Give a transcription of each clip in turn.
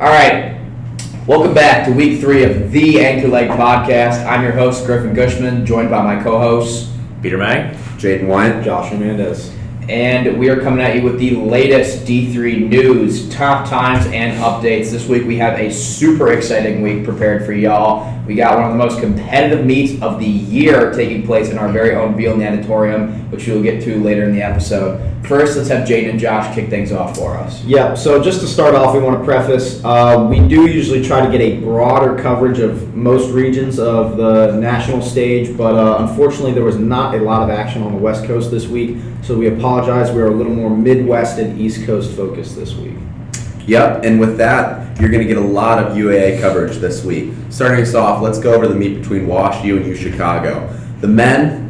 All right, welcome back to week 3 of the Anchor Leg Podcast. I'm your host, Griffin Gushman, joined by my co-hosts, Peter Mang, Jaden Wyatt, Josh Hernandez. And we are coming at you with the latest D3 news, top times, and updates. This week we have a super exciting week prepared for y'all. We got one of the most competitive meets of the year taking place in our very own Beal Natatorium, which we'll get to later in the episode. First, let's have Jaden and Josh kick things off for us. Yeah, so just to start off, we want to preface, we do usually try to get a broader coverage of most regions of the national stage, but unfortunately there was not a lot of action on the West Coast this week, so we apologize. We are a little more Midwest and East Coast focused this week. Yep, and with that, you're going to get a lot of UAA coverage this week. Starting us off, let's go over the meet between Wash U and U Chicago. The men,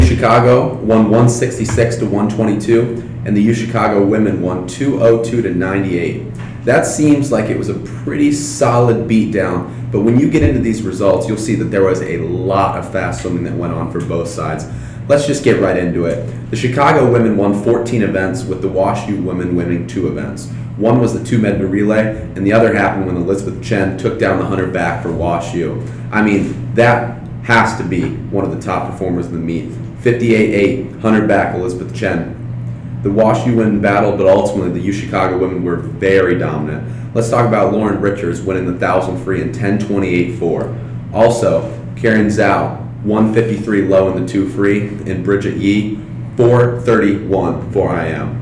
Chicago won 166 to 122, and the U Chicago women won 202 to 98. That seems like it was a pretty solid beatdown, but when you get into these results, you'll see that there was a lot of fast swimming that went on for both sides. Let's just get right into it. The Chicago women won 14 events, with the Wash U women winning 2 events. One was the 2 medley relay, and the other happened when Elizabeth Chen took down the 100 back for Wash U. I mean, that has to be one of the top performers in the meet. 58-8, 100 back, Elizabeth Chen. The Wash U women battled, but ultimately the U Chicago women were very dominant. Let's talk about Lauren Richards winning the 1,000 free in 10:28.4. Also, Karen Zhao, 153 low in the 2 free, and Bridget Yee, 4:31 4 IM.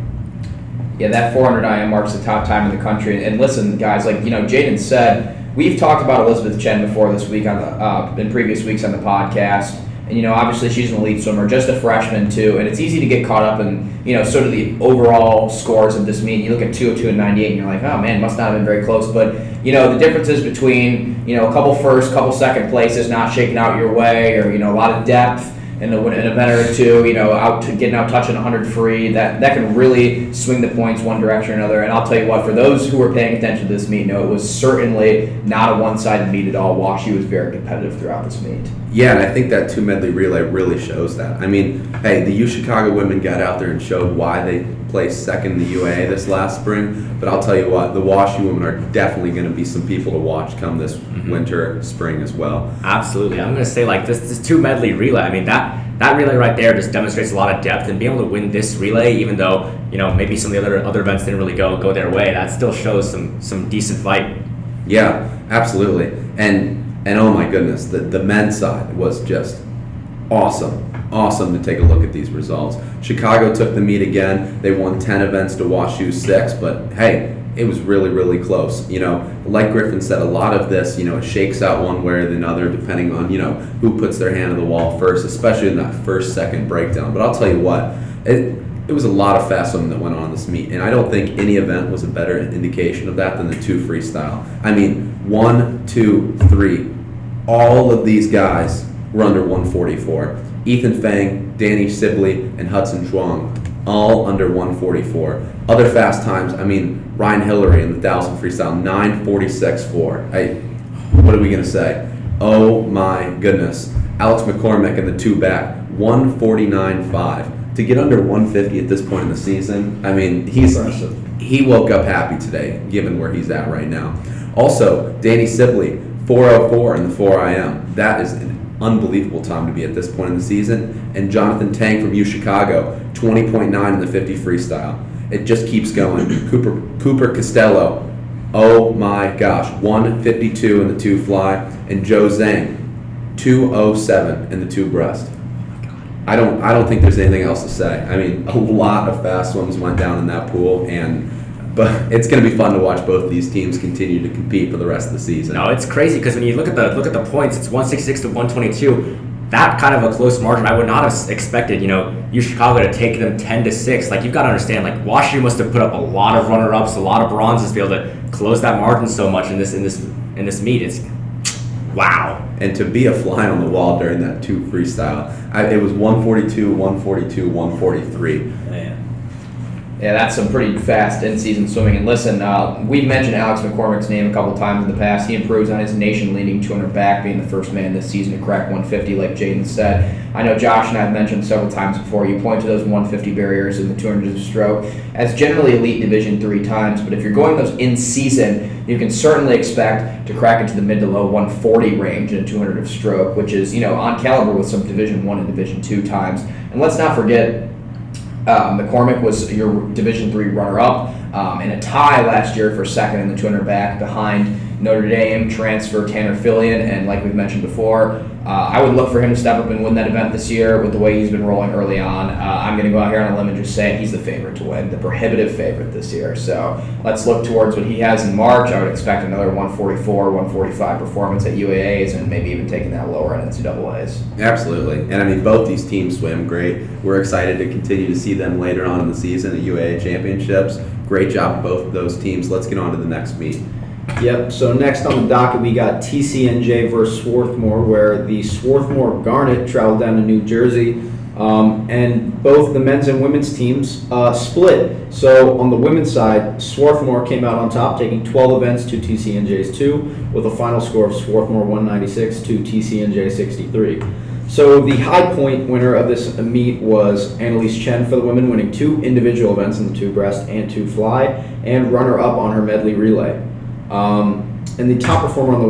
Yeah, that 400 IM marks the top time in the country. And listen, guys, like Jaden said, we've talked about Elizabeth Chen before this week on the in previous weeks on the podcast. And obviously she's an elite swimmer, just a freshman too. And it's easy to get caught up in sort of the overall scores of this meet. You look at 202 and 98, and you're like, oh man, must not have been very close. But the differences between a couple first, couple second places not shaking out your way, or a lot of depth in an event or two, getting out touching 100 free, that can really swing the points one direction or another. And I'll tell you what, for those who were paying attention to this meet, it was certainly not a one-sided meet at all. Wash U was very competitive throughout this meet. Yeah, and I think that 2 medley relay really shows that. I mean, hey, the U Chicago women got out there and showed why they placed second in the UAA this last spring. But I'll tell you what, the Wash U women are definitely going to be some people to watch come this winter, spring as well. Absolutely. I'm going to say, this 2 medley relay, I mean, that relay right there just demonstrates a lot of depth, and being able to win this relay, even though maybe some of the other events didn't really go their way, that still shows some decent fight. Yeah, absolutely. And oh my goodness, the men's side was just awesome to take a look at these results. Chicago took the meet again. They won 10 events to Wash U 6, but hey, it was really, really close. Like Griffin said, a lot of this, it shakes out one way or the other depending on, who puts their hand on the wall first, especially in that first, second breakdown. But I'll tell you what, it was a lot of fast swimming that went on in this meet, and I don't think any event was a better indication of that than the 2 freestyle. I mean, 1, 2, 3, all of these guys were under 144. Ethan Fang, Danny Sibley, and Hudson Zhuang, all under 144. Other fast times, I mean, Ryan Hillary in the 1,000 freestyle, 9:46.4. What are we going to say? Oh my goodness. Alex McCormick in the 2 back, 1:49.5. To get under 150 at this point in the season, I mean, he woke up happy today, given where he's at right now. Also, Danny Sibley, 4:04 in the 4 IM. That is an unbelievable time to be at this point in the season. And Jonathan Tang from U Chicago, 20.9 in the 50 freestyle. It just keeps going. Cooper Costello, oh my gosh, 1:52 in the 2 fly. And Joe Zhang, 2:07 in the 2 breast. I don't think there's anything else to say. I mean, a lot of fast swims went down in that pool, but it's going to be fun to watch both these teams continue to compete for the rest of the season. No, it's crazy because when you look at the points, it's 166 to 122. That kind of a close margin, I would not have expected, U Chicago to take them 10-6. You've got to understand, Wash U must have put up a lot of runner-ups, a lot of bronzes to be able to close that margin so much in this meet. It's wow. And to be a fly on the wall during that 2 freestyle, it was 142, 142, 143. Man. Yeah, that's some pretty fast in-season swimming. And listen, we've mentioned Alex McCormick's name a couple times in the past. He improves on his nation-leading 200 back, being the first man this season to crack 150, like Jaden said. I know Josh and I have mentioned several times before, you point to those 150 barriers in the 200 stroke as generally elite Division III times, but if you're going those in-season, you can certainly expect to crack into the mid to low 140 range in a 200 of stroke, which is, on caliber with some Division I and Division II times. And let's not forget, McCormick was your Division III runner-up in a tie last year for second in the 200 back behind Notre Dame transfer Tanner Fillion, and like we've mentioned before, I would look for him to step up and win that event this year with the way he's been rolling early on. I'm going to go out here on a limb and just say he's the favorite to win, the prohibitive favorite this year. So let's look towards what he has in March. I would expect another 144, 145 performance at UAAs and maybe even taking that lower at NCAAs. Absolutely. And I mean, both these teams swim great. We're excited to continue to see them later on in the season at UAA championships. Great job of both of those teams. Let's get on to the next meet. Yep, so next on the docket we got TCNJ versus Swarthmore, where the Swarthmore Garnet traveled down to New Jersey, and both the men's and women's teams split. So on the women's side, Swarthmore came out on top, taking 12 events to TCNJ's 2, with a final score of Swarthmore 196 to TCNJ 63. So the high point winner of this meet was Annalise Chen for the women, winning 2 individual events in the 2 breast and 2 fly, and runner-up on her medley relay. And the top performer on the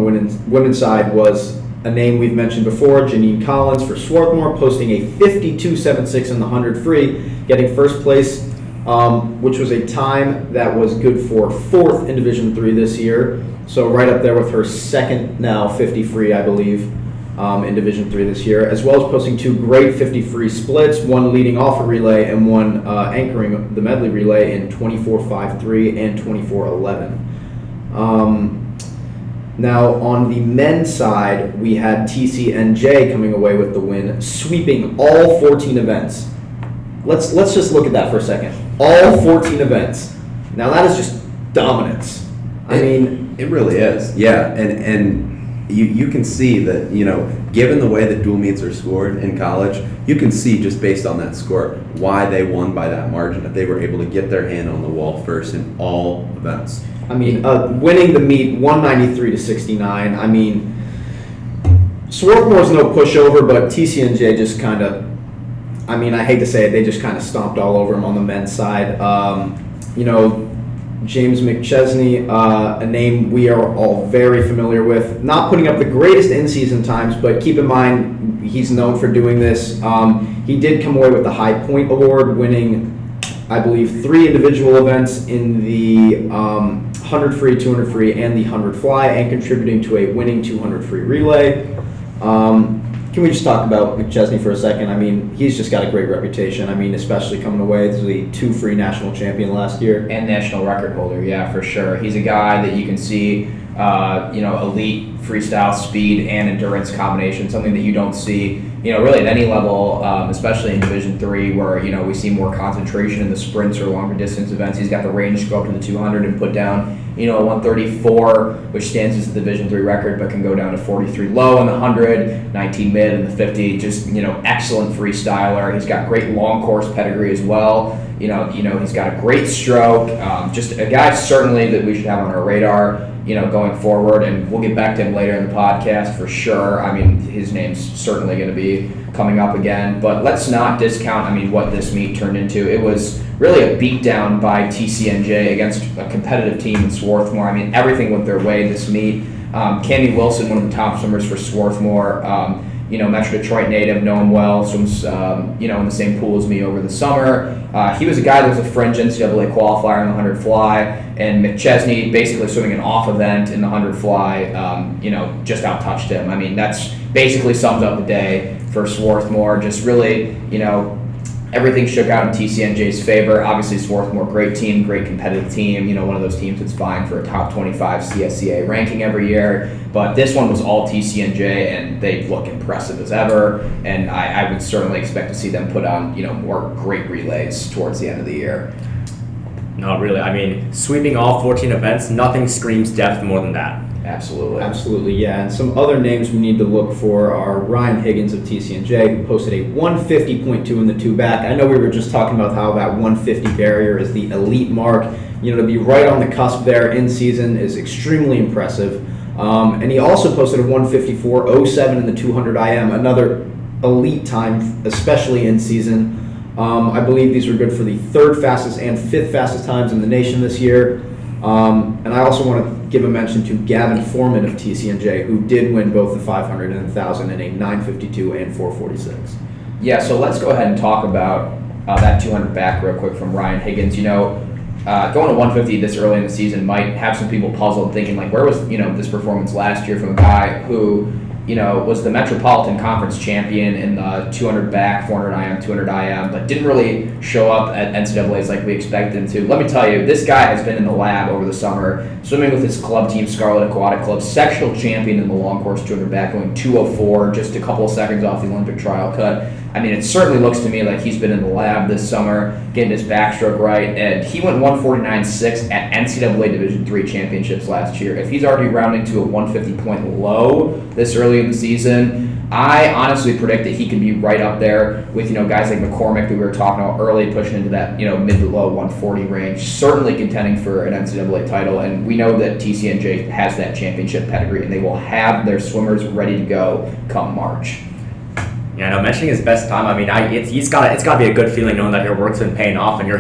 women's side was a name we've mentioned before, Janine Collins for Swarthmore, posting a 52.76 in the 100 free, getting first place, which was a time that was good for 4th in Division III this year. So right up there with her second now 50 free, I believe, in Division III this year, as well as posting 2 great 50 free splits, one leading off a relay and one anchoring the medley relay in 24.53 and 24.11. Now on the men's side, we had TCNJ coming away with the win, sweeping all 14 events. Let's just look at that for a second. All 14 events. Now that is just dominance. It really is. Yeah, and you can see that, given the way that dual meets are scored in college, you can see just based on that score why they won by that margin, that they were able to get their hand on the wall first in all events. Winning the meet 193 to 69. Swarthmore's no pushover, but TCNJ just kind of, I hate to say it, they just kind of stomped all over him on the men's side. James McChesney, a name we are all very familiar with, not putting up the greatest in-season times, but keep in mind he's known for doing this. He did come away with the High Point Award, winning, I believe, 3 individual events in the 100 free, 200 free, and the 100 fly, and contributing to a winning 200 free relay. Can we just talk about McChesney for a second? He's just got a great reputation. Especially coming away as the 2 free national champion last year. And national record holder, yeah, for sure. He's a guy that you can see, elite freestyle speed and endurance combination, something that you don't see, really at any level, especially in Division III, where, we see more concentration in the sprints or longer distance events. He's got the range to go up to the 200 and put down, a 134, which stands as the Division III record, but can go down to 43 low in the 100, 19 mid in the 50. Just, excellent freestyler. He's got great long course pedigree as well. He's got a great stroke. Just a guy certainly that we should have on our radar, going forward, and we'll get back to him later in the podcast for sure. His name's certainly going to be coming up again, but let's not discount, what this meet turned into. It was really a beatdown by TCNJ against a competitive team in Swarthmore. Everything went their way this meet. Candy Wilson, one of the top swimmers for Swarthmore, Metro Detroit native, know him well, swims, in the same pool as me over the summer. He was a guy that was a fringe NCAA qualifier in the 100 fly, and McChesney, basically swimming an off event in the 100 fly, just out-touched him. That's basically sums up the day for Swarthmore. Just really, everything shook out in TCNJ's favor. Obviously, Swarthmore, great team, great competitive team. One of those teams that's vying for a top 25 CSCA ranking every year. But this one was all TCNJ, and they look impressive as ever. And I would certainly expect to see them put on, more great relays towards the end of the year. Not really. Sweeping all 14 events, nothing screams depth more than that. Absolutely. Absolutely, yeah. And some other names we need to look for are Ryan Higgins of TCNJ, who posted a 150.2 in the two back. I know we were just talking about how that 150 barrier is the elite mark. To be right on the cusp there in season is extremely impressive. And he also posted a 154.07 in the 200 IM, another elite time, especially in season. I believe these were good for the third fastest and fifth fastest times in the nation this year. And I also want to give a mention to Gavin Foreman of TCNJ, who did win both the 500 and 1,000 in a 9:52 and 4:46. Yeah, so let's go ahead and talk about that 200 back real quick from Ryan Higgins. Going to 150 this early in the season might have some people puzzled, thinking like, where was this performance last year from a guy who was the Metropolitan Conference champion in the 200 back, 400 IM, 200 IM, but didn't really show up at NCAAs like we expected him to. Let me tell you, this guy has been in the lab over the summer, swimming with his club team, Scarlet Aquatic Club, sectional champion in the long course 200 back, going 2:04, just a couple of seconds off the Olympic trial cut. I mean, it certainly looks to me like he's been in the lab this summer, getting his backstroke right, and he went 149.6 at NCAA Division III championships last year. If he's already rounding to a 150-point low this early in the season, I honestly predict that he could be right up there with guys like McCormick that we were talking about early, pushing into that mid to low 140 range, certainly contending for an NCAA title. And we know that TCNJ has that championship pedigree, and they will have their swimmers ready to go come March. Yeah, no, mentioning his best time, I mean, it's got to be a good feeling knowing that your work's been paying off and you're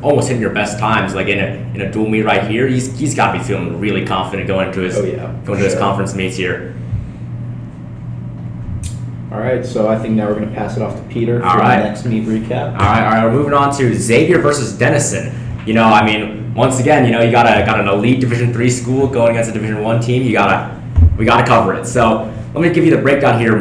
almost hitting your best times, like in a dual meet right here. He's got to be feeling really confident going into his conference meets here. All right, so I think now we're going to pass it off to Peter for the next meet recap. All right, we're moving on to Xavier versus Denison. Once again, you got an elite Division III school going against a Division I team. We gotta cover it. So let me give you the breakdown here.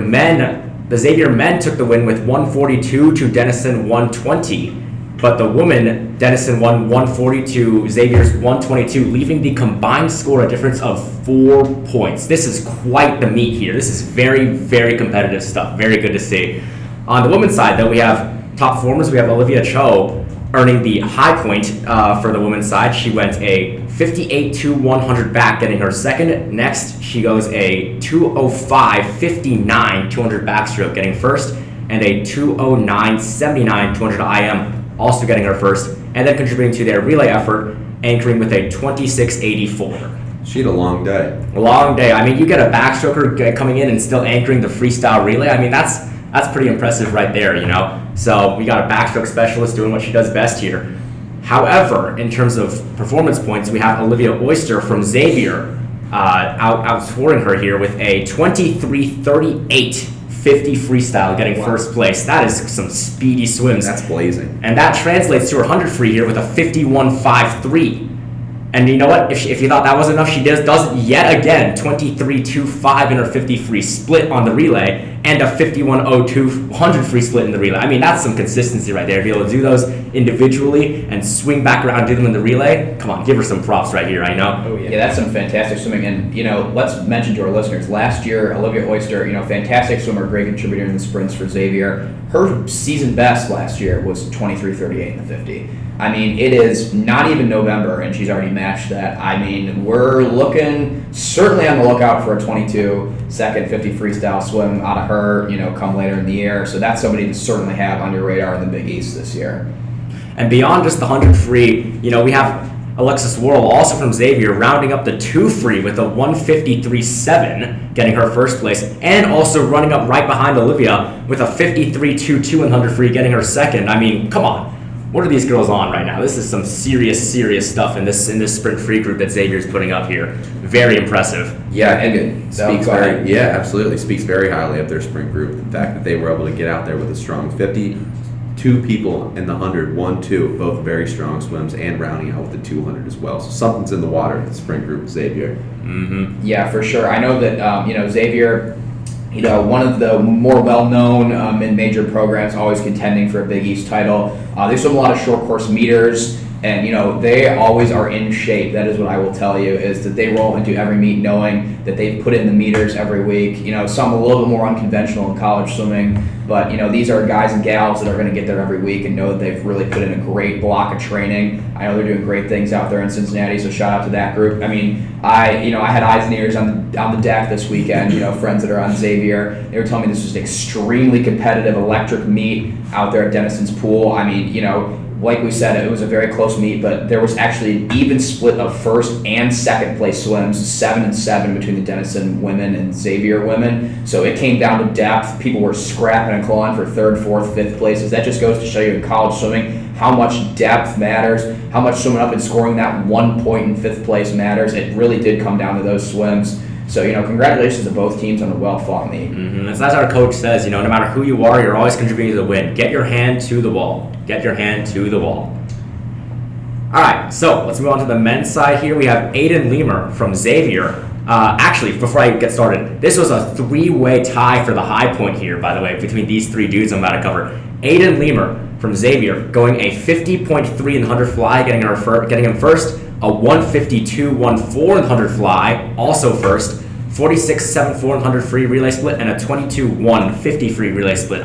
The Xavier men took the win with 142 to Denison 120, but the women, Denison won 142, Xavier's 122, leaving the combined score a difference of 4 points. This is quite the meet here. This is very, very competitive stuff. Very good to see. On the women's side, though, we have top performers. We have Olivia Cho earning the high point for the women's side. She went a 58-100 back, getting her second. Next, she goes a 2:05.59 200 backstroke, getting first, and a 2:09.79 200 IM, also getting her first, and then contributing to their relay effort, anchoring with a 26.84. She had a long day. A long day. I mean, you get a backstroker coming in and still anchoring the freestyle relay. I mean, that's pretty impressive right there, So we got a backstroke specialist doing what she does best here. However, in terms of performance points, we have Olivia Oyster from Xavier outscoring her here with a 23:38.50 freestyle, getting first place. That is some speedy swims. That's blazing. And that translates to her 100 free here with a 51.53. And you know what? If you thought that was enough, she does yet again 23.25 in her 50 free split on the relay, and a 51.02 100 free split in the relay. I mean, that's some consistency right there. To be able to do those individually and swing back around and do them in the relay. Come on, give her some props right here. I know. Oh yeah, that's some fantastic swimming. And let's mention to our listeners, last year Olivia Oyster, fantastic swimmer, great contributor in the sprints for Xavier. Her season best last year was 23:38 in the 50. I mean, it is not even November, and she's already matched that. I mean, we're looking certainly on the lookout for a 22-second 50 freestyle swim out of her, come later in the year. So that's somebody to certainly have on your radar in the Big East this year. And beyond just the 100 free, we have Alexis Worrell, also from Xavier, rounding up the 2 free with a 153.7, getting her first place, and also running up right behind Olivia with a 53.22 in 100 free, getting her second. I mean, come on. What are these girls on right now? This is some serious stuff in this sprint free group that Xavier's putting up here. Very impressive. Yeah, I think it speaks absolutely speaks very highly of their sprint group. The fact that they were able to get out there with a strong 50, 2 people in the 100, 1, 2, both very strong swims, and rounding out with the 200 as well. So something's in the water with the sprint group, Xavier. Mm-hmm. Yeah, for sure. I know that Xavier, one of the more well-known mid-major programs, always contending for a Big East title. They swim a lot of short course meters. And, they always are in shape. That is what I will tell you, is that they roll into every meet knowing that they've put in the meters every week. Some a little bit more unconventional in college swimming, but, these are guys and gals that are going to get there every week and know that they've really put in a great block of training. I know they're doing great things out there in Cincinnati, so shout out to that group. I had eyes and ears on the deck this weekend, friends that are on Xavier. They were telling me this was an extremely competitive electric meet out there at Denison's pool. Like we said, it was a very close meet, but there was actually an even split of first and second place swims, 7-7 between the Denison women and Xavier women. So it came down to depth. People were scrapping and clawing for third, fourth, fifth places. That just goes to show you in college swimming how much depth matters, how much swimming up and scoring that 1 point in fifth place matters. It really did come down to those swims. So, congratulations to both teams on a well-fought meet. Mm-hmm. As our coach says, no matter who you are, you're always contributing to the win. Get your hand to the wall. Get your hand to the wall. All right, so let's move on to the men's side here. We have Aiden Lemur from Xavier. Actually, before I get started, this was a three-way tie for the high point here, by the way, between these three dudes I'm about to cover. Aiden Lemur from Xavier going a 50.3 in the 100 fly, getting him first. A 152.14 in the 100 fly, also first. 46.74 in the 100 free relay split, and a 22.150 free relay split.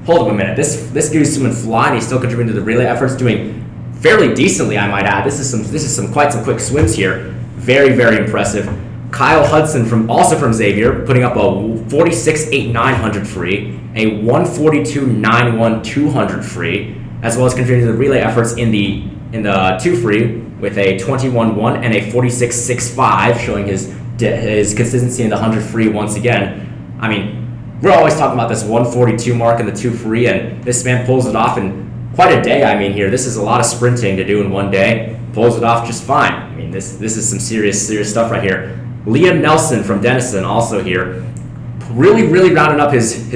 Hold up a minute. This dude's swimming fly, and he's still contributing to the relay efforts, doing fairly decently, I might add. This is quite some quick swims here. Very, very impressive. Kyle Hudson also from Xavier, putting up a 46.89 100 free, a 142.91 200 free, as well as contributing to the relay efforts in the 2 free with a 21.1 and a 46.65, showing his consistency in the 100 free once again. We're always talking about this 142 mark in the 2 free, and this man pulls it off in quite a day. Here, this is a lot of sprinting to do in one day. Pulls it off just fine. This is some serious stuff right here. Liam Nelson from Denison also here, really rounding up his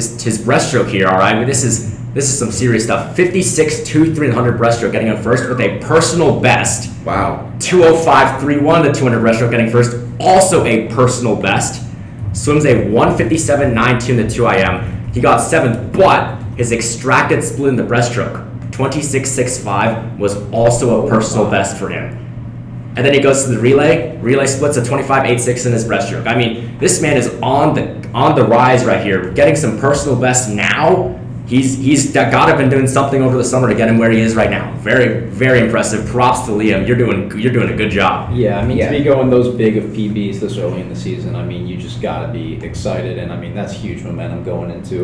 breaststroke here. All right, this is some serious stuff. 56.23 in the 100 breaststroke, getting him first with a personal best. Wow. 205.31 the 200 breaststroke, getting first, also a personal best. Swims a 157.92 in the 2 IM. He got 7th, but his extracted split in the breaststroke, 26.65, was also a personal best for him. And then he goes to the relay. Relay splits a 25.86 in his breaststroke. This man is on the rise right here, getting some personal bests now. He's got to have been doing something over the summer to get him where he is right now. Very, very impressive. Props to Liam. You're doing a good job. Yeah, to be going those big of PBs this early in the season, you just got to be excited, and that's huge momentum going into.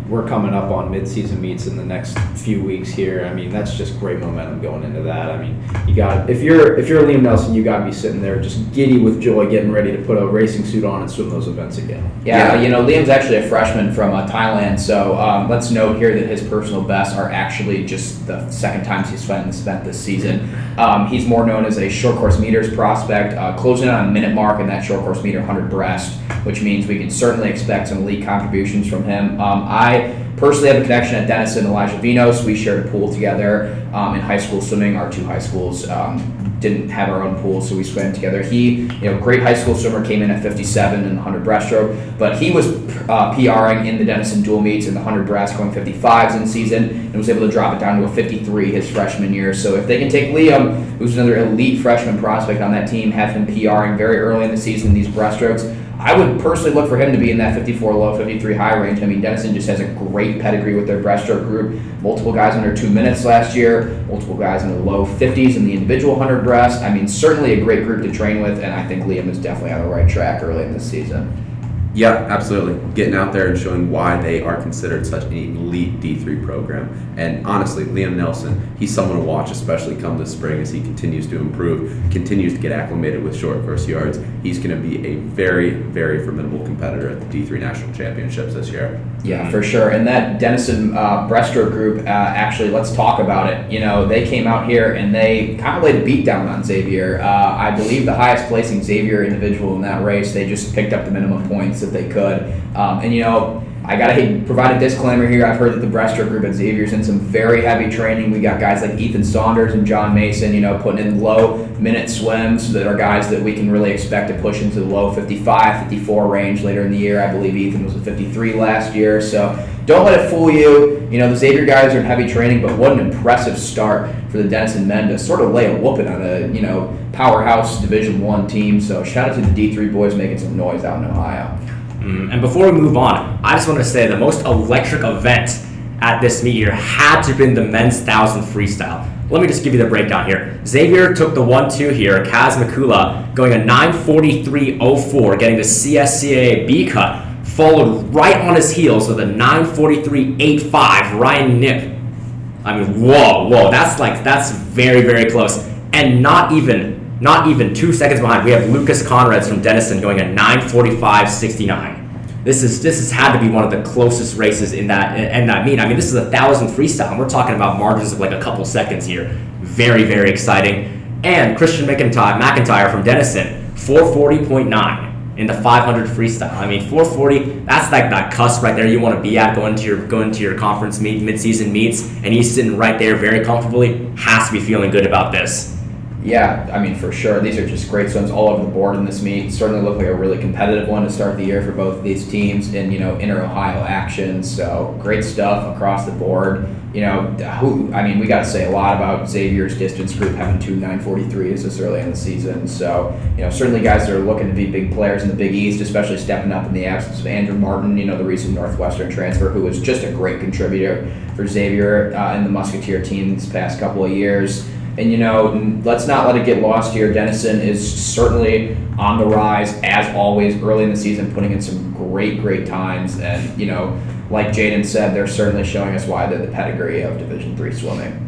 We're coming up on mid-season meets in the next few weeks here. That's just great momentum going into that. You got, if you're Liam Nelson, you got to be sitting there just giddy with joy, getting ready to put a racing suit on and swim those events again. Yeah. Liam's actually a freshman from Thailand, so let's note here that his personal bests are actually just the second times he's spent this season. He's more known as a short course meters prospect, closing in on a minute mark in that short course meter 100 breast, which means we can certainly expect some elite contributions from him. I personally have a connection at Denison, Elijah Vinos. We shared a pool together in high school swimming. Our 2 high schools didn't have our own pool, so we swam together. He, great high school swimmer, came in at 57 in the 100 breaststroke, but he was PRing in the Denison dual meets in the 100 breast, going 55s in season, and was able to drop it down to a 53 his freshman year. So if they can take Liam, who's another elite freshman prospect on that team, have him PRing very early in the season in these breaststrokes, I would personally look for him to be in that 54 low, 53 high range. Denison just has a great pedigree with their breaststroke group. Multiple guys under 2 minutes last year, multiple guys in the low 50s in the individual 100 breast. Certainly a great group to train with, and I think Liam is definitely on the right track early in this season. Yeah, absolutely. Getting out there and showing why they are considered such an elite D3 program. And honestly, Liam Nelson, he's someone to watch, especially come this spring as he continues to improve, continues to get acclimated with short course yards. He's going to be a very, very formidable competitor at the D3 National Championships this year. Yeah, for sure. And that Denison breaststroke group, actually, let's talk about it. They came out here and they kind of laid a beat down on Xavier. I believe the highest placing Xavier individual in that race, they just picked up the minimum points that they could. I got to provide a disclaimer here. I've heard that the breaststroke group at Xavier's in some very heavy training. We got guys like Ethan Saunders and John Mason, putting in low minute swims that are guys that we can really expect to push into the low 55, 54 range later in the year. I believe Ethan was a 53 last year. So don't let it fool you. The Xavier guys are in heavy training, but what an impressive start for the Denison men to sort of lay a whooping on a, powerhouse Division I team. So shout out to the D3 boys making some noise out in Ohio. And before we move on, I just want to say the most electric event at this meet here had to have been the men's 1,000 freestyle. Let me just give you the breakdown here. Xavier took the 1-2 here, Kaz Mikula going a 9:43.04, getting the CSCAA B cut, followed right on his heels with a 9:43.85 Ryan Nip. I mean, whoa, that's very, very close. And not even 2 seconds behind, we have Lucas Conrads from Denison going a 9:45.69. This has had to be one of the closest races in that meet. I mean, this is a 1,000 freestyle, and we're talking about margins of like a couple seconds here. Very, very exciting. And Christian McIntyre from Denison, 440.9 in the 500 freestyle. I mean, 440, that's like that cusp right there you want to be at going to your conference meet, mid-season meets, and he's sitting right there very comfortably. Has to be feeling good about this. Yeah, I mean, for sure. These are just great swims all over the board in this meet. Certainly look like a really competitive one to start the year for both of these teams in, inter-Ohio action. So great stuff across the board. We got to say a lot about Xavier's distance group having 2 9:43s this early in the season. So, certainly guys that are looking to be big players in the Big East, especially stepping up in the absence of Andrew Martin, the recent Northwestern transfer, who was just a great contributor for Xavier in the Musketeer team these past couple of years. And, let's not let it get lost here. Denison is certainly on the rise, as always, early in the season, putting in some great times. And, like Jaden said, they're certainly showing us why they're the pedigree of Division III swimming.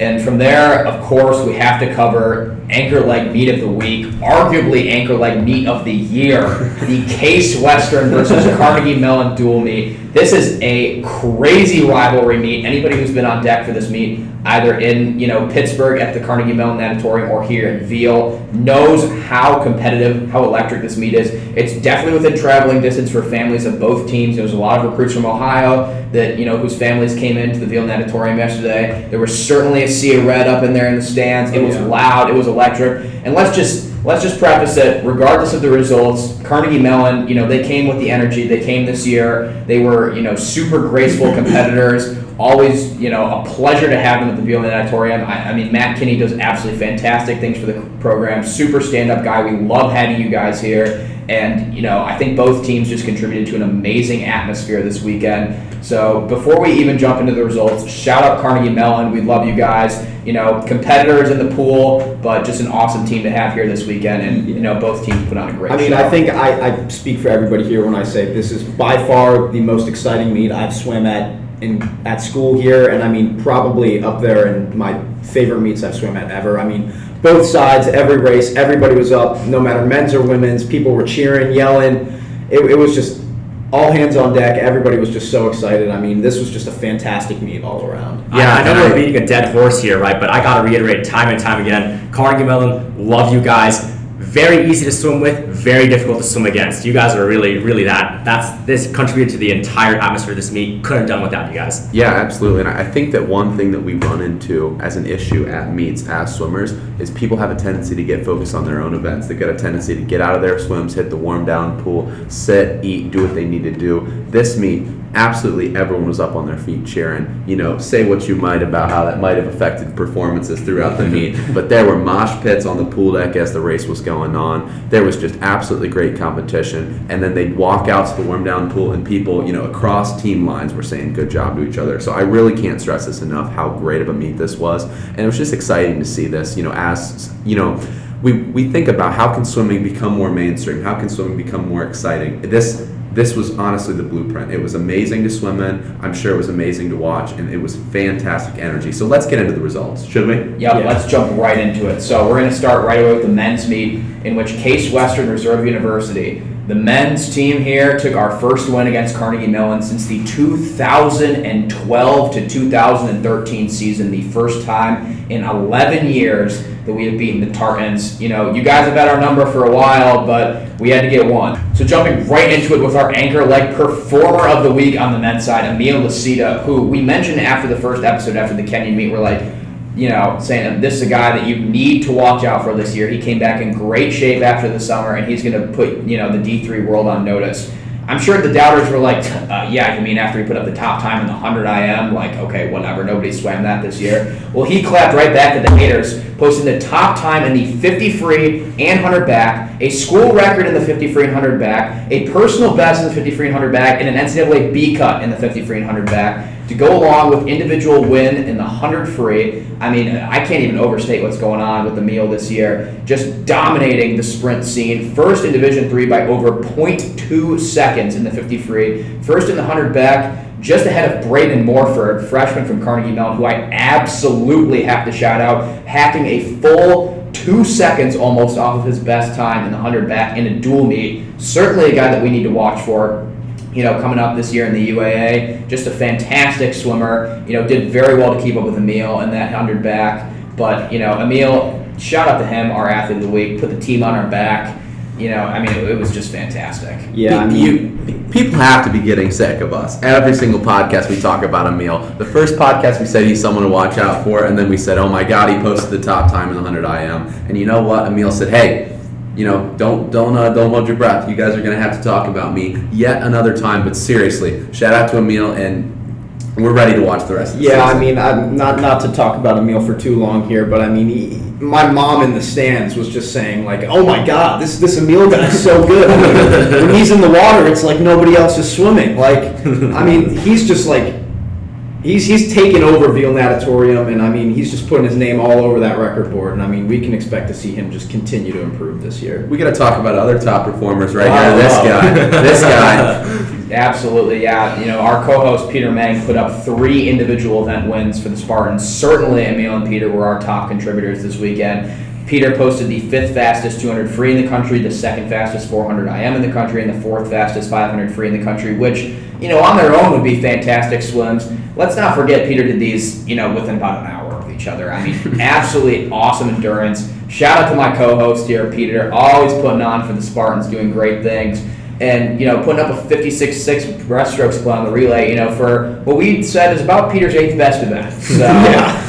And from there, of course, we have to cover anchor leg meet of the week, arguably anchor leg meet of the year, the Case Western versus Carnegie Mellon dual meet. This is a crazy rivalry meet. Anybody who's been on deck for this meet, either in Pittsburgh at the Carnegie Mellon Natatorium or here in Veal, knows how competitive, how electric this meet is. It's definitely within traveling distance for families of both teams. There's a lot of recruits from Ohio that whose families came into the Veal Natatorium yesterday. There was certainly a sea of red up in there in the stands. It was loud. It was electric. And let's just preface it, regardless of the results, Carnegie Mellon, they came with the energy. They came this year. They were, super graceful competitors. Always, a pleasure to have them at the Veal Natatorium. I mean, Matt Kinney does absolutely fantastic things for the program. Super stand-up guy. We love having you guys here. And, I think both teams just contributed to an amazing atmosphere this weekend. So before we even jump into the results, shout out Carnegie Mellon. We love you guys. Competitors in the pool, but just an awesome team to have here this weekend. And, both teams put on a great show. I think I speak for everybody here when I say this is by far the most exciting meet I've swam at school here, and probably up there in my favorite meets I've swam at ever. Both sides, every race, everybody was up, no matter men's or women's. People were cheering, yelling. It was just all hands on deck. Everybody was just so excited. This was just a fantastic meet all around. Yeah, I know we're beating a dead horse here, right? But I got to reiterate time and time again, Carnegie Mellon, love you guys. Very easy to swim with, very difficult to swim against. You guys are really this contributed to the entire atmosphere of this meet. Couldn't have done without you guys. Yeah, absolutely. And I think that one thing that we run into as an issue at meets as swimmers is people have a tendency to get focused on their own events. They get a tendency to get out of their swims, hit the warm down pool, sit, eat, do what they need to do. This meet, absolutely everyone was up on their feet cheering. Say what you might about how that might have affected performances throughout the meet, but there were mosh pits on the pool deck as the race was going on. There was just absolutely great competition, and then they'd walk out to the warm down pool and people, across team lines were saying good job to each other. So I really can't stress this enough how great of a meet this was, and it was just exciting to see this, as we think about how can swimming become more mainstream, how can swimming become more exciting. This was honestly the blueprint. It was amazing to swim in. I'm sure it was amazing to watch, and it was fantastic energy. So let's get into the results, should we? Yeah, let's jump right into it. So we're going to start right away with the men's meet, in which Case Western Reserve University, the men's team here, took our first win against Carnegie Mellon since the 2012 to 2013 season, the first time in 11 years that we have beaten the Tartans. You know, you guys have had our number for a while, but we had to get one. So jumping right into it with our anchor-like performer of the week on the men's side, Emil Lasita, who we mentioned after the first episode, after the Kenyan meet, we're like, you know, saying that this is a guy that you need to watch out for this year. He came back in great shape after the summer, and he's going to put, you know, the D3 world on notice. I'm sure the doubters were like, yeah, you mean after he put up the top time in the 100 IM? Like, okay, whatever, nobody swam that this year. Well, he clapped right back at the haters, posting the top time in the 50 free and 100 back, a school record in the 50 free and 100 back, a personal best in the 50 free and 100 back, and an NCAA B cut in the 50 free and 100 back, to go along with individual win in the 100 free. I mean, I can't even overstate what's going on with Emil this year. Just dominating the sprint scene. First in Division III by over 0.2 seconds in the 50 free. First in the 100 back, just ahead of Braden Morford, freshman from Carnegie Mellon, who I absolutely have to shout out, hacking a full 2 seconds almost off of his best time in the 100 back in a dual meet. Certainly a guy that we need to watch for, you know, coming up this year in the UAA. Just a fantastic swimmer. You know, did very well to keep up with Emil in that 100 back. But, you know, Emil, shout out to him, our athlete of the week, put the team on our back. You know, I mean, it was just fantastic. Yeah, I mean, People have to be getting sick of us. Every single podcast we talk about Emil. The first podcast we said he's someone to watch out for, and then we said, oh my God, he posted the top time in the 100 IM. And you know what? Emil said, hey, you know, don't hold your breath. You guys are gonna have to talk about me yet another time. But seriously, shout out to Emil, and we're ready to watch the rest of the season. I mean, not to talk about Emil for too long here, but I mean, my mom in the stands was just saying like, "Oh my God, this Emil guy is so good." I mean, when he's in the water, it's like nobody else is swimming. Like, I mean, he's just like. He's taken over Veal Natatorium, and I mean, he's just putting his name all over that record board, and I mean, we can expect to see him just continue to improve this year. We got to talk about other top performers right here. This guy. Absolutely, yeah. You know, our co-host Peter Mang put up 3 individual event wins for the Spartans. Certainly, Emil and Peter were our top contributors this weekend. Peter posted the 5th fastest 200 free in the country, the 2nd fastest 400 IM in the country, and the 4th fastest 500 free in the country, which, you know, on their own would be fantastic swims. Let's not forget Peter did these, you know, within about an hour of each other. I mean, absolutely awesome endurance. Shout out to my co-host here, Peter, always putting on for the Spartans, doing great things. And, you know, putting up a 56.6 breaststroke split on the relay, you know, for what we said is about Peter's 8th best event. So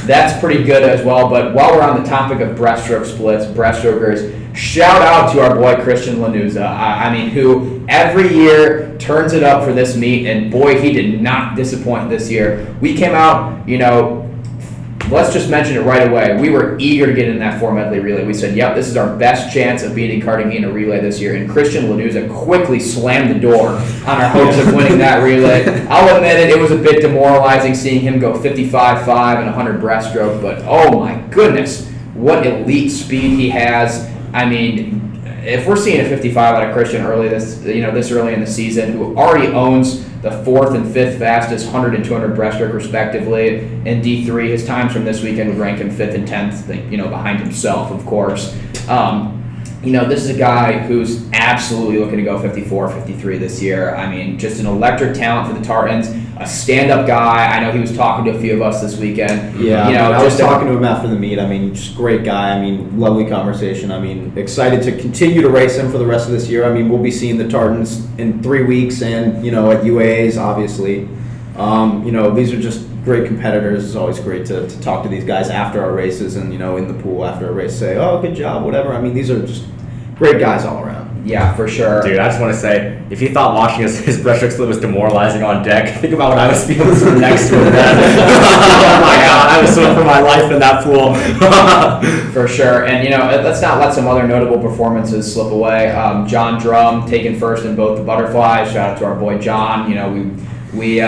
that's pretty good as well. But while we're on the topic of breaststroke splits, breaststrokers, shout out to our boy Christian Lanuza. I mean, who every year turns it up for this meet, and boy, he did not disappoint this year. We came out, you know, let's just mention it right away. We were eager to get in that 4 medley relay. We said, yep, this is our best chance of beating Carnegie in a relay this year. And Christian Lanuza quickly slammed the door on our hopes of winning that relay. I'll admit it was a bit demoralizing seeing him go 55.5 and 100 breaststroke, but oh my goodness, what elite speed he has. I mean, if we're seeing a 55 out of Christian this early in the season, who already owns the 4th and 5th fastest 100 and 200 breaststroke respectively in D3, his times from this weekend would rank him 5th and 10th, you know, behind himself, of course. You know, this is a guy who's absolutely looking to go 54, 53 this year. I mean, just an electric talent for the Tartans, a stand-up guy. I know he was talking to a few of us this weekend. Yeah, you know, I was talking to him after the meet. I mean, just great guy. I mean, lovely conversation. I mean, excited to continue to race him for the rest of this year. I mean, we'll be seeing the Tartans in 3 weeks and, you know, at UAAs, obviously. You know, these are just great competitors. It's always great to talk to these guys after our races and, you know, in the pool after a race, say, oh, good job, whatever. I mean, these are just great guys all around. Yeah, for sure. Dude, I just want to say, if you thought watching his breaststroke split was demoralizing on deck, think about what I was feeling sort of next to him then. Oh my God, I was swimming for my life in that pool. For sure. And, you know, let's not let some other notable performances slip away. John Drum taking first in both the butterflies. Shout out to our boy John. You know, we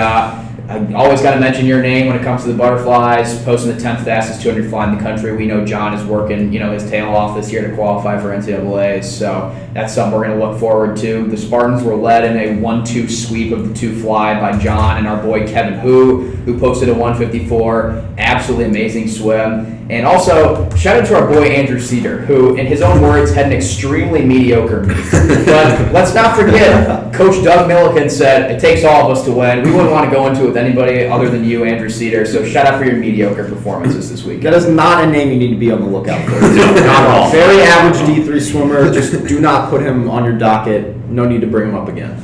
I always got to mention your name when it comes to the butterflies. Posting the 10th fastest 200 fly in the country. We know John is working, you know, his tail off this year to qualify for NCAA. So that's something we're going to look forward to. The Spartans were led in a 1-2 sweep of the 2 fly by John and our boy Kevin who posted a 154. Absolutely amazing swim. And also, shout out to our boy Andrew Cedar, who, in his own words, had an extremely mediocre meet. But let's not forget, Coach Doug Milliken said, it takes all of us to win. We wouldn't want to go into it with anybody other than you, Andrew Cedar. So shout out for your mediocre performances this week. That is not a name you need to be on the lookout for. Not at all. Very average D3 swimmer. Just do not put him on your docket. No need to bring him up again.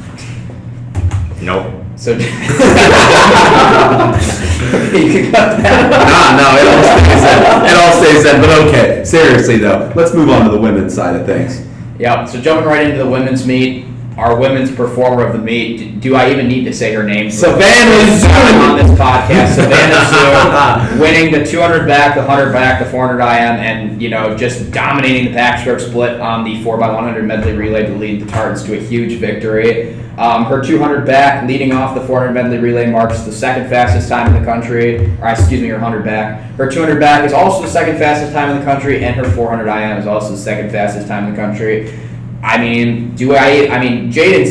Nope. So you can cut that. No, it all stays in. But okay, seriously though, let's move on to the women's side of things. Yep. So jumping right into the women's meet, our women's performer of the meet. Do I even need to say her name? Savannah Zoom on this podcast. Savannah Zoom winning the 200 back, the 100 back, the 400 IM, and just dominating the backstroke split on the 4x100 medley relay to lead the Tartans to a huge victory. Her 200 back, leading off the 400 medley relay, marks the second fastest time in the country. Her 100 back. Her 200 back is also the second fastest time in the country, and her 400 IM is also the second fastest time in the country. Jaden's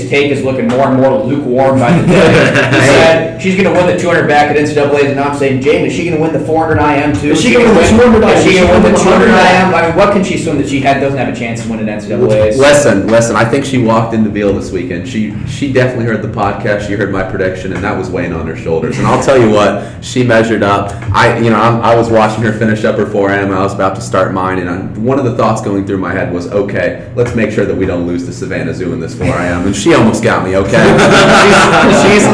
take is looking more and more lukewarm by the day. He said she's going to win the 200 back at NCAA's, and I'm saying, Jaden, is she going to win the 400 IM too? Is she going to win the 200 IM? Is she going to win the 200 IM? I mean, what can she swim that she doesn't have a chance to win at NCAA's? Listen. I think she walked into Beale this weekend. She definitely heard the podcast. She heard my prediction, and that was weighing on her shoulders. And I'll tell you what, she measured up. I was watching her finish up her 4M. I was about to start mine, and one of the thoughts going through my head was, okay, let's make sure that we don't lose to Savannah Zoo in this 4IM, and she almost got me, okay? she's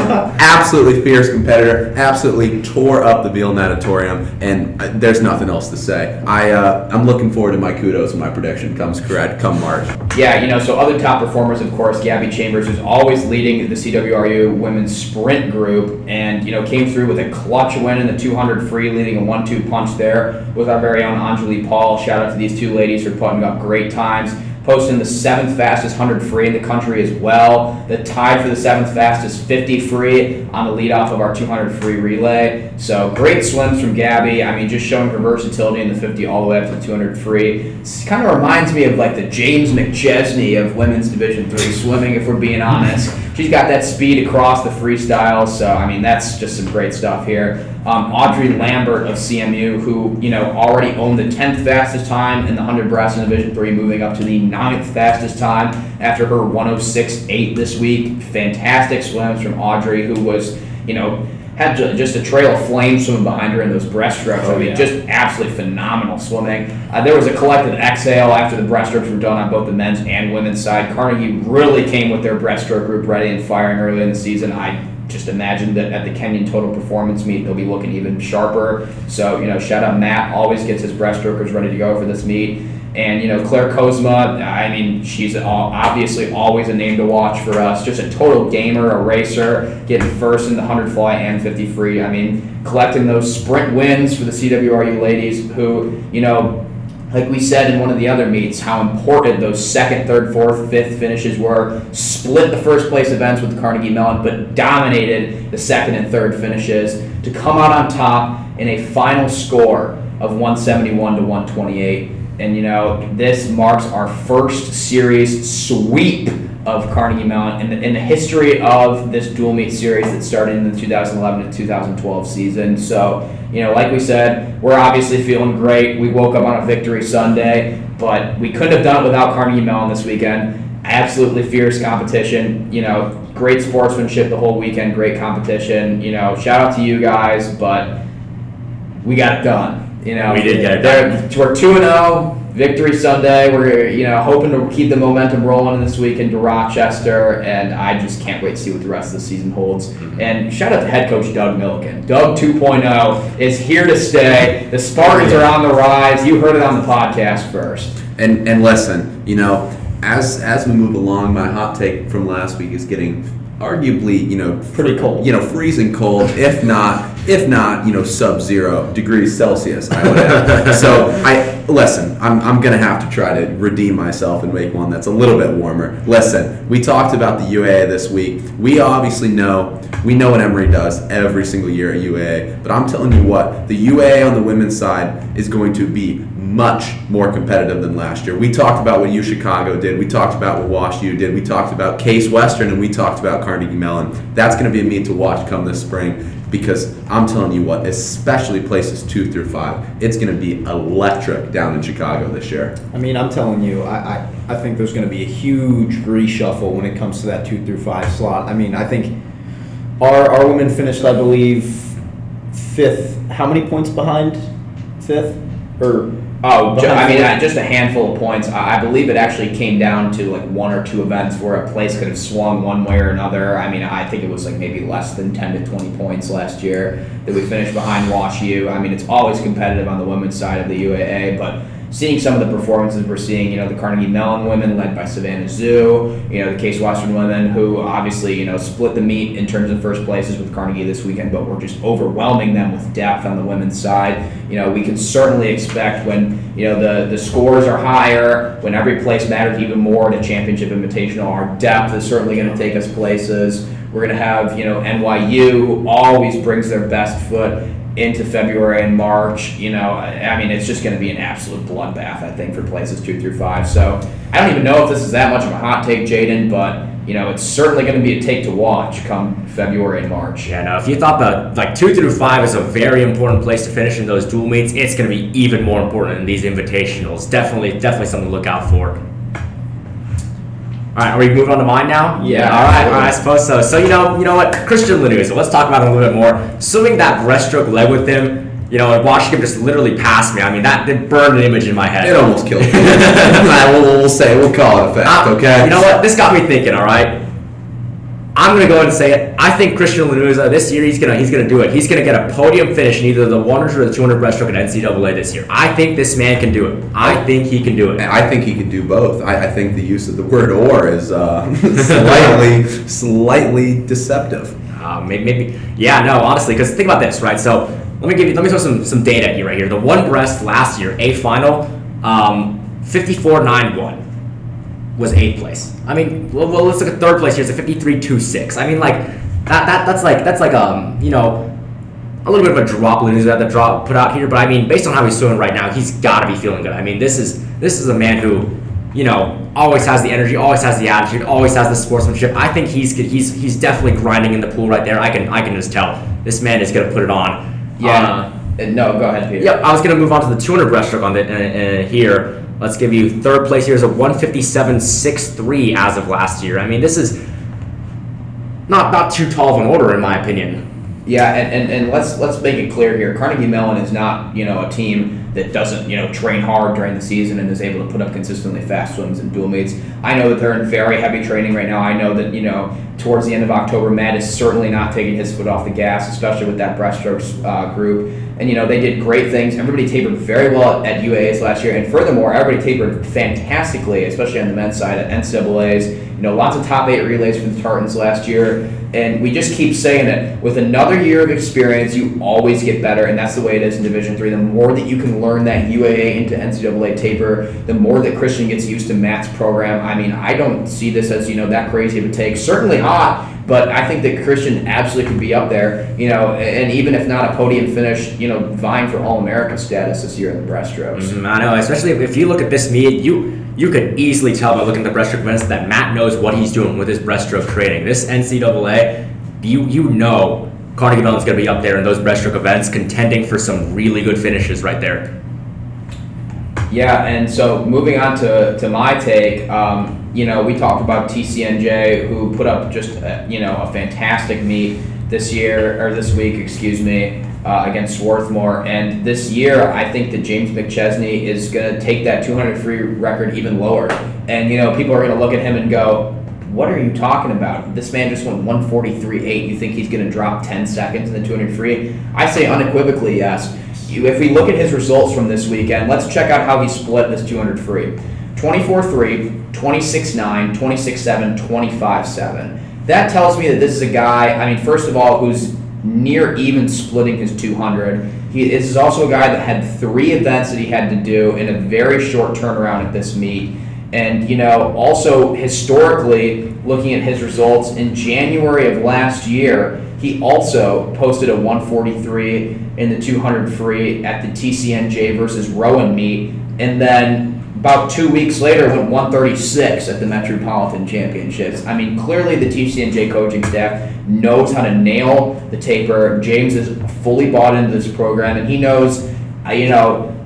absolutely fierce competitor, absolutely tore up the Beale Natatorium, and there's nothing else to say. I'm looking forward to my kudos when my prediction comes correct come March. Yeah, so other top performers, of course, Gabby Chambers, who's always leading the CWRU women's sprint group, and came through with a clutch win in the 200 free, leading a 1-2 punch there with our very own Anjali Paul. Shout out to these two ladies for putting up great times. Posting the 7th fastest 100 free in the country as well. The tied for the 7th fastest 50 free on the leadoff of our 200 free relay. So great swims from Gabby. Just showing her versatility in the 50 all the way up to the 200 free. It kind of reminds me of like the James McChesney of women's Division III swimming, if we're being honest. She's got that speed across the freestyle. So that's just some great stuff here. Audrey Lambert of CMU, who already owned the 10th fastest time in the 100 breast in Division III, moving up to the 9th fastest time after her 106.8 this week. Fantastic swims from Audrey, who was had just a trail of flame swimming behind her in those breaststrokes. Just absolutely phenomenal swimming. There was a collective exhale after the breaststrokes were done on both the men's and women's side. Carnegie really came with their breaststroke group ready and firing early in the season. I just imagine that at the Kenyon Total Performance meet, they'll be looking even sharper. So, shout out Matt, always gets his breaststrokers ready to go for this meet. And, Claire Kozma, she's obviously always a name to watch for us. Just a total gamer, a racer, getting first in the 100 fly and 50 free. Collecting those sprint wins for the CWRU ladies who, like we said in one of the other meets, how important those 2nd, 3rd, 4th, 5th finishes were. Split the first place events with the Carnegie Mellon, but dominated the 2nd and 3rd finishes to come out on top in a final score of 171 to 128. And this marks our first series sweep of Carnegie Mellon in the history of this dual meet series that started in the 2011 to 2012 season. So, like we said, we're obviously feeling great. We woke up on a victory Sunday, but we couldn't have done it without Carnegie Mellon this weekend. Absolutely fierce competition. Great sportsmanship the whole weekend. Great competition. Shout out to you guys, but we got it done. We did get it done. We're 2-0. Victory Sunday. We're hoping to keep the momentum rolling this weekend to Rochester, and I just can't wait to see what the rest of the season holds. And shout out to head coach Doug Milliken. Doug 2.0 is here to stay. The Spartans are on the rise. You heard it on the podcast first. And listen, as we move along, my hot take from last week is getting arguably, pretty cold. Freezing cold, if not, sub-0 degrees Celsius, I would add. So I'm gonna have to try to redeem myself and make one that's a little bit warmer. Listen, we talked about the UAA this week. We obviously know what Emory does every single year at UAA, but I'm telling you what, the UAA on the women's side is going to be much more competitive than last year. We talked about what UChicago did. We talked about what Wash U did. We talked about Case Western, and we talked about Carnegie Mellon. That's going to be a meet to watch come this spring. because I'm telling you what, especially places 2 through 5, it's going to be electric down in Chicago this year. I mean, I'm telling you, I think there's going to be a huge reshuffle when it comes to that 2 through 5 slot. I mean, I think our women finished, I believe, 5th. How many points behind 5th? Just a handful of points. I believe it actually came down to like 1 or 2 events where a place could have swung one way or another. I mean, I think it was like maybe less than 10 to 20 points last year that we finished behind Wash U. I mean, it's always competitive on the women's side of the UAA, but seeing some of the performances we're seeing, the Carnegie Mellon women led by Savannah Zhu, the Case Western women who obviously, split the meet in terms of first places with Carnegie this weekend, but we're just overwhelming them with depth on the women's side. We can certainly expect when, the scores are higher, when every place matters even more to championship invitational, our depth is certainly going to take us places. We're going to have, NYU always brings their best foot into February and March. It's just going to be an absolute bloodbath, I think, for places 2 through 5. So I don't even know if this is that much of a hot take, Jaden, but it's certainly going to be a take to watch come February and March. Yeah, no, if you thought that 2 through 5 is a very important place to finish in those dual meets, it's going to be even more important in these invitationals. Definitely something to look out for. All right, are we moving on to mine now? Yeah. All right, I suppose so. So, you know what? Christian Lanuza, let's talk about him a little bit more. Swimming that breaststroke leg with him, and watching him just literally pass me. I mean, that did burn an image in my head. It almost killed me. We'll call it a fact, okay? You know what? This got me thinking, all right? I'm going to go ahead and say it. I think Christian Lanuza, this year, he's gonna do it. He's going to get a podium finish in either the 100 or the 200 breaststroke at NCAA this year. I think this man can do it. I think he can do it. I think he can do both. I think the use of the word "or" is slightly deceptive. Maybe. Yeah, no, honestly, because think about this, right? So let me throw some data at you right here. The one breast last year, A final, 54.91 was 8th place. I mean, well, let's look at 3rd place here. It's a 53.26. I mean, that's like a little bit of a drop Lanuza that drop put out here, but I mean, based on how he's swimming right now, he's got to be feeling good. I mean, this is a man who, always has the energy, always has the attitude, always has the sportsmanship. I think he's definitely grinding in the pool right there. I can just tell this man is going to put it on. Yeah. No, go ahead, Peter. Yep, I was going to move on to the 200 breaststroke on here. Let's give you 3rd place here is a 157.63 as of last year. I mean, this is not too tall of an order in my opinion. Yeah, and let's make it clear here. Carnegie Mellon is not, a team that doesn't, train hard during the season and is able to put up consistently fast swims and dual meets. I know that they're in very heavy training right now. I know that, towards the end of October, Matt is certainly not taking his foot off the gas, especially with that breaststrokes group. And, they did great things. Everybody tapered very well at UAAs last year. And furthermore, everybody tapered fantastically, especially on the men's side at NCAAs. Lots of top 8 relays for the Tartans last year. And we just keep saying it. With another year of experience, you always get better. And that's the way it is in Division III. The more that you can learn that UAA into NCAA taper, the more that Christian gets used to Matt's program. I mean, I don't see this as, that crazy of a take. Certainly hot. But I think that Christian absolutely could be up there, and even if not a podium finish, vying for All-America status this year in the breaststrokes. I know, especially if you look at this meet, you could easily tell by looking at the breaststroke events that Matt knows what he's doing with his breaststroke training. This NCAA, Carnegie Mellon's going to be up there in those breaststroke events, contending for some really good finishes right there. Yeah, and so moving on to my take, we talked about TCNJ, who put up just a fantastic meet this week, against Swarthmore. And this year, I think that James McChesney is going to take that 200 free record even lower. And people are going to look at him and go, "What are you talking about? This man just went 143.8. You think he's going to drop 10 seconds in the 200 free?" I say unequivocally yes. If we look at his results from this weekend, let's check out how he split this 200 free. 24.3, 26.9, 26.7, 25.7. That tells me that this is a guy, first of all, who's near even splitting his 200. This is also a guy that had 3 events that he had to do in a very short turnaround at this meet. And, also historically, looking at his results, in January of last year, he also posted a 143 in the 200 free at the TCNJ versus Rowan meet. And then about 2 weeks later went 136 at the Metropolitan Championships. I mean, clearly the TCNJ coaching staff knows how to nail the taper. James is fully bought into this program, and he knows,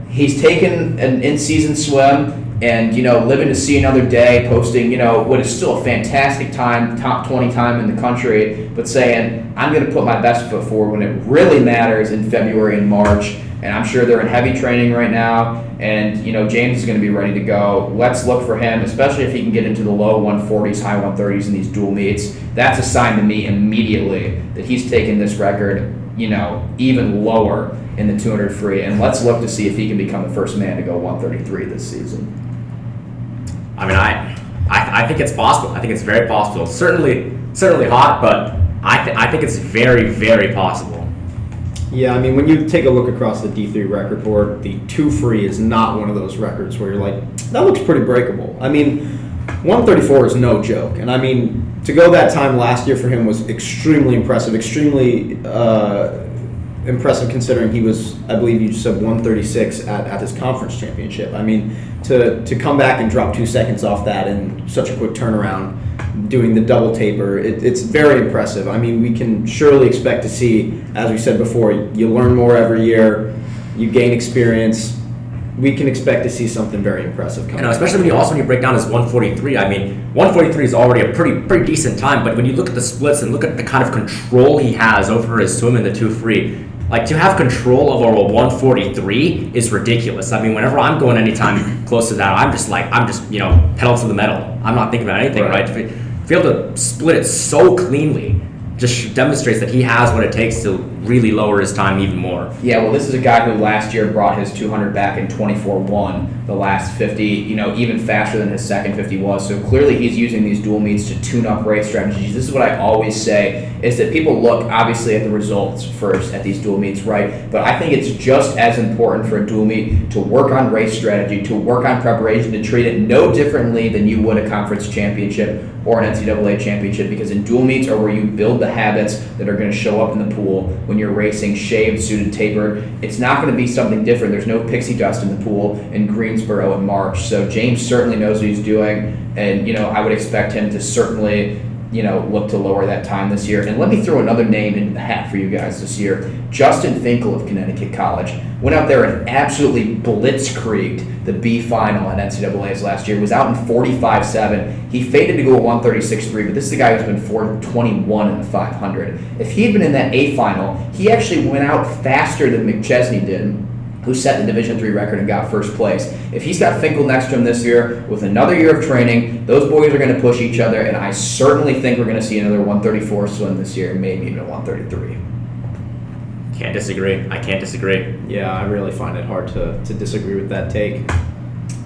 he's taken an in-season swim and, living to see another day, posting, what is still a fantastic time, top 20 time in the country, but saying, I'm going to put my best foot forward when it really matters in February and March. And I'm sure they're in heavy training right now, and James is going to be ready to go. Let's look for him, especially if he can get into the low 140s, high 130s in these dual meets. That's a sign to me immediately that he's taken this record, even lower in the 200 free. And let's look to see if he can become the first man to go 133 this season. I mean, I think it's possible. I think it's very possible. Certainly hot, but I think it's very, very possible. Yeah, I mean, when you take a look across the D3 record board, the 2 free is not one of those records where you're like, that looks pretty breakable. I mean, 134 is no joke. And I mean, to go that time last year for him was extremely impressive, extremely impressive considering he was, I believe you said 136 at his conference championship. I mean, to come back and drop 2 seconds off that in such a quick turnaround, doing the double taper, it's very impressive. I mean, we can surely expect to see, as we said before, you learn more every year, you gain experience. We can expect to see something very impressive coming. Especially when you break down his 143. I mean, 143 is already a pretty decent time, but when you look at the splits and look at the kind of control he has over his swim in the 2 free, like to have control over a 143 is ridiculous. I mean, whenever I'm going anytime close to that, I'm just pedal to the metal. I'm not thinking about anything, right? To be able to split it so cleanly just demonstrates that he has what it takes to really lower his time even more. Yeah, well, this is a guy who last year brought his 200 back in 24.1, the last 50, even faster than his second 50 was. So clearly he's using these dual meets to tune up race strategies. This is what I always say, is that people look, obviously, at the results first at these dual meets, right? But I think it's just as important for a dual meet to work on race strategy, to work on preparation, to treat it no differently than you would a conference championship or an NCAA championship, because in dual meets are where you build the habits that are going to show up in the pool when you're racing shaved, suited, tapered. It's not going to be something different. There's no pixie dust in the pool in Greensboro in March. So James certainly knows what he's doing, and I would expect him to certainly look to lower that time this year. And let me throw another name into the hat for you guys this year. Justin Finkel of Connecticut College went out there and absolutely blitzkrieged the B final at NCAA's last year. Was out in 45.7. He faded to go at 136.3, but this is the guy who's been 421 in the 500. If he had been in that A final, he actually went out faster than McChesney did, who set the Division III record and got first place. If he's got Finkel next to him this year with another year of training, those boys are going to push each other, and I certainly think we're going to see another 134 swim this year, maybe even a 133. Can't disagree. I can't disagree. Yeah, I really find it hard to disagree with that take.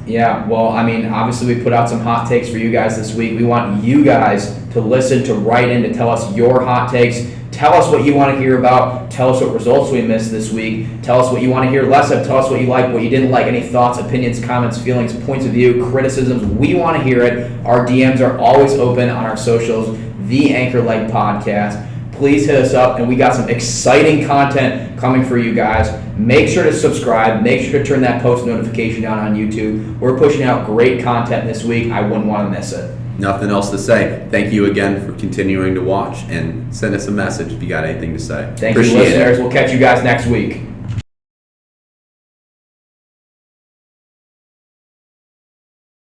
Yeah, well, I mean, obviously we put out some hot takes for you guys this week. We want you guys to listen, to write in, to tell us your hot takes. Tell us what you want to hear about. Tell us what results we missed this week. Tell us what you want to hear less of. Tell us what you like, what you didn't like. Any thoughts, opinions, comments, feelings, points of view, criticisms. We want to hear it. Our DMs are always open on our socials, The Anchor Leg Podcast. Please hit us up, and we got some exciting content coming for you guys. Make sure to subscribe. Make sure to turn that post notification on YouTube. We're pushing out great content this week. I wouldn't want to miss it. Nothing else to say. Thank you again for continuing to watch, and send us a message if you got anything to say. Thank you, listeners. We'll catch you guys next week.